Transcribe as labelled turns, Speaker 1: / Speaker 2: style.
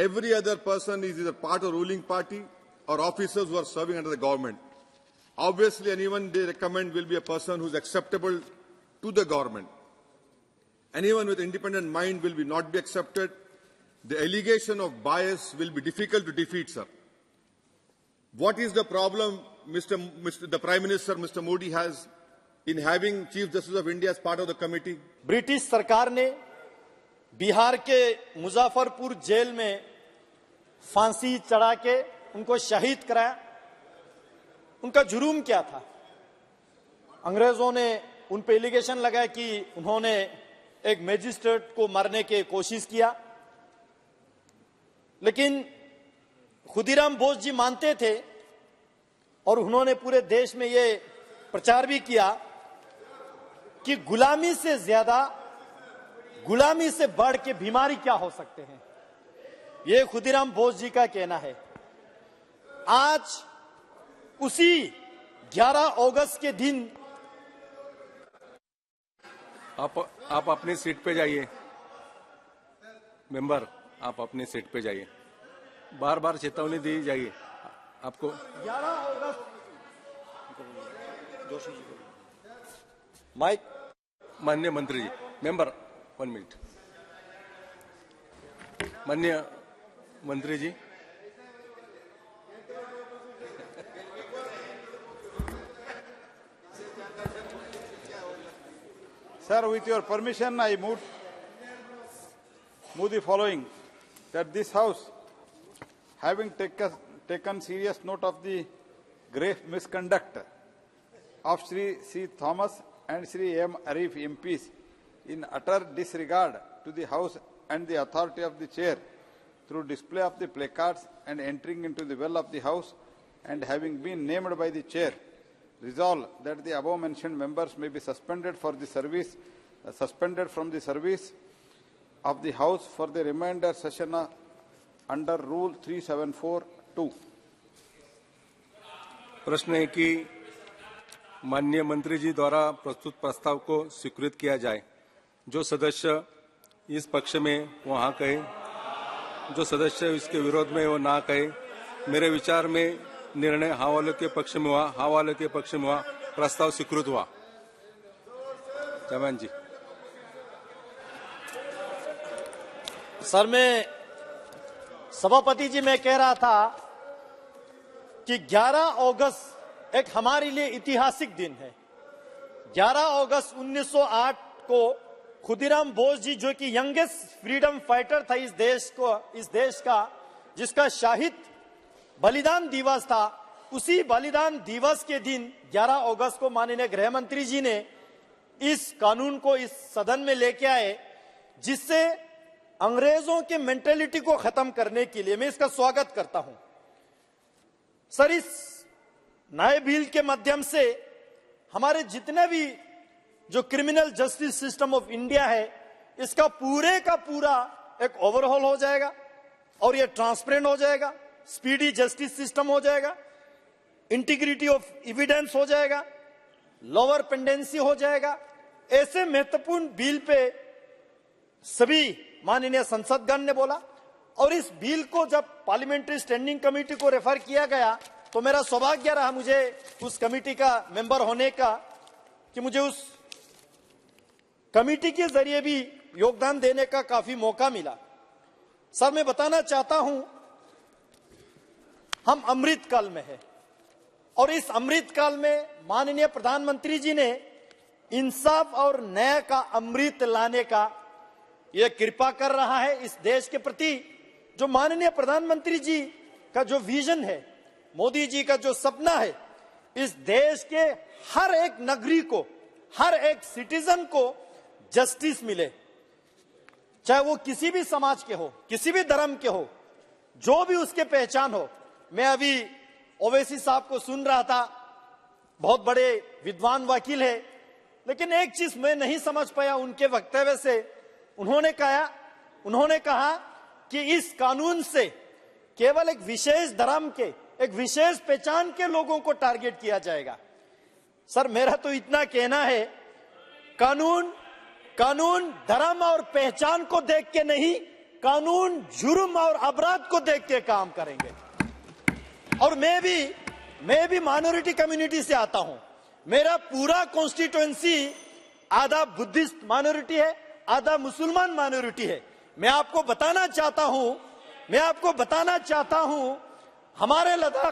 Speaker 1: every other person is either part of ruling party or officers who are serving under the government. Obviously, anyone they recommend will be a person who is acceptable to the government. Anyone with independent mind will not be accepted. The allegation of bias will be difficult to defeat, sir. What is the problem the Prime Minister, Mr. Modi, has in having Chief Justice of India as part of the committee?
Speaker 2: British सरकार ने बिहार के Muzaffarpur jail में फांसी चढ़ा के उनको शहीद कराया। उनका जुर्म क्या था? अंग्रेजों ने उन पे एलिगेशन लगाया कि उन्होंने एक मैजिस्ट्रेट को मारने की कोशिश किया, लेकिन खुदीराम बोस जी मानते थे और उन्होंने पूरे देश में ये प्रचार भी किया कि गुलामी से ज्यादा, गुलामी से बढ़ के बीमारी क्या हो सकते हैं। ये खुदीराम बोस जी का कहना है। आज उसी 11 अगस्त के दिन
Speaker 3: आप अपनी सीट पे जाइए। मेंबर, आप अपनी सीट पे जाइए। बार बार चेतावनी दी जाइए आपको।
Speaker 2: 11 अगस्त माइक।
Speaker 3: माननीय मंत्री जी, मेंबर 1 मिनट। माननीय मंत्री जी,
Speaker 4: Sir, with your permission, I move the following, that this House, having taken serious note of the grave misconduct of Sri C. Thomas and Sri M. Arif MPs in utter disregard to the House and the authority of the Chair through display of the placards and entering into the well of the House, and having been named by the Chair, resolve that the above mentioned members may be suspended from the service of the House for the remainder session under Rule 3742.
Speaker 3: प्रश्न है कि माननीय मंत्री जी द्वारा प्रस्तुत प्रस्ताव को स्वीकृत किया जाए। जो सदस्य इस पक्ष में वो हाँ कहे, जो सदस्य इसके विरोध में वो ना कहे। मेरे विचार में निर्णय हाँ वाले के पक्ष में हुआ, हाँ वाले के पक्ष में हुआ, प्रस्ताव स्वीकृत हुआ। चमन जी।
Speaker 2: सर, मैं सभापति जी मैं कह रहा था कि 11 अगस्त एक हमारे लिए ऐतिहासिक दिन है। 11 अगस्त 1908 को खुदीराम बोस जी, जो कि यंगेस्ट फ्रीडम फाइटर था इस देश का, जिसका शहीद बलिदान दिवस था, उसी बलिदान दिवस के दिन 11 अगस्त को माननीय गृह मंत्री जी ने इस कानून को इस सदन में लेके आए, जिससे अंग्रेजों के मेंटेलिटी को खत्म करने के लिए मैं इसका स्वागत करता हूं। सर, इस नए बिल के माध्यम से हमारे जितने भी जो criminal justice system of India है, इसका पूरे का पूरा एक ओवरहॉल हो जाएगा और ये ट्रांसपेरेंट हो जाएगा, स्पीडी जस्टिस सिस्टम हो जाएगा, इंटीग्रिटी ऑफ एविडेंस हो जाएगा, लोअर पेंडेंसी हो जाएगा। ऐसे महत्वपूर्ण बिल पे सभी माननीय संसदगण ने बोला, और इस बिल को जब पार्लियामेंट्री स्टैंडिंग कमेटी को रेफर किया गया तो मेरा सौभाग्य रहा मुझे उस कमेटी का मेंबर होने का, कि मुझे उस कमेटी के जरिए भी योगदान देने का काफी मौका मिला। सर, मैं बताना चाहता हूं, हम अमृत काल में है और इस अमृत काल में माननीय प्रधानमंत्री जी ने इंसाफ और न्याय का अमृत लाने का यह कृपा कर रहा है इस देश के प्रति। जो माननीय प्रधानमंत्री जी का जो विजन है, मोदी जी का जो सपना है, इस देश के हर एक नागरिक को, हर एक सिटीजन को जस्टिस मिले, चाहे वो किसी भी समाज के हो, किसी भी धर्म के हो, जो भी उसके पहचान हो। मैं अभी ओवैसी साहब को सुन रहा था, बहुत बड़े विद्वान वकील है, लेकिन एक चीज मैं नहीं समझ पाया उनके वक्तव्य से। उन्होंने कहा कि इस कानून से केवल एक विशेष धर्म के, एक विशेष पहचान के लोगों को टारगेट किया जाएगा। सर, मेरा तो इतना कहना है, कानून धर्म और पहचान को देख के नहीं, कानून, जुर्म और अपराध को देख के काम करेंगे। और मैं भी माइनॉरिटी कम्युनिटी से आता हूं। मेरा पूरा कॉन्स्टिट्यूएंसी आधा बुद्धिस्ट माइनॉरिटी है, आधा मुसलमान माइनॉरिटी है। मैं आपको बताना चाहता हूं हमारे लद्दाख